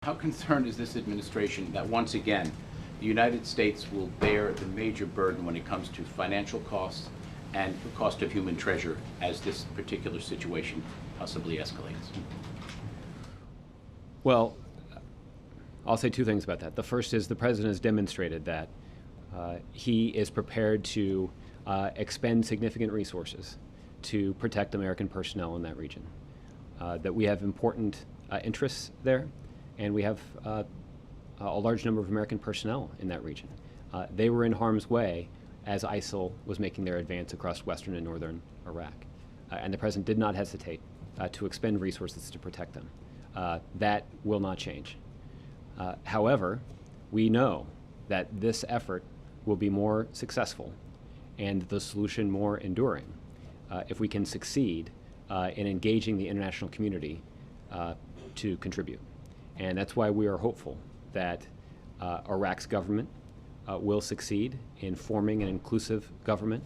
How concerned is this administration that once again the United States will bear the major burden when it comes to financial costs and the cost of human treasure as this particular situation possibly escalates? Well, I'll say two things about that. The first is the president has demonstrated that he is prepared to expend significant resources to protect American personnel in that region, that we have important interests there, and we have a large number of American personnel in that region. They were in harm's way as ISIL was making their advance across western and northern Iraq. And the president did not hesitate to expend resources to protect them. That will not change. However, we know that this effort will be more successful and the solution more enduring if we can succeed in engaging the international community to contribute. And that's why we are hopeful that Iraq's government will succeed in forming an inclusive government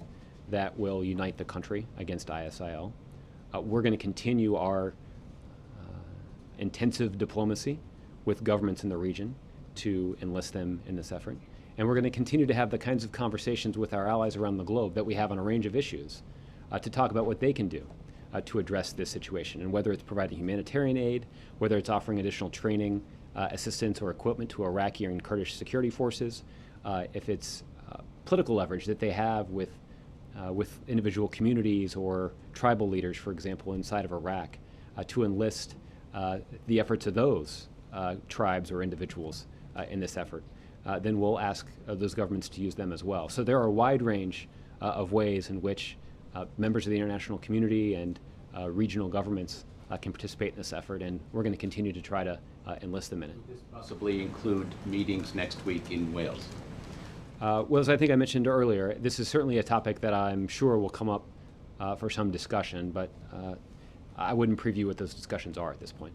that will unite the country against ISIL. We're going to continue our intensive diplomacy with governments in the region to enlist them in this effort. And we're going to continue to have the kinds of conversations with our allies around the globe that we have on a range of issues to talk about what they can do to address this situation, and whether it's providing humanitarian aid, whether it's offering additional training, assistance, or equipment to Iraqi and Kurdish security forces, if it's political leverage that they have with individual communities or tribal leaders, for example, inside of Iraq, to enlist the efforts of those tribes or individuals in this effort, then we'll ask those governments to use them as well. So there are a wide range of ways in which members of the international community and regional governments can participate in this effort, and we're going to continue to try to enlist them in it. Would this possibly include meetings next week in Wales? Well, as I think I mentioned earlier, this is certainly a topic that I'm sure will come up for some discussion, but I wouldn't preview what those discussions are at this point.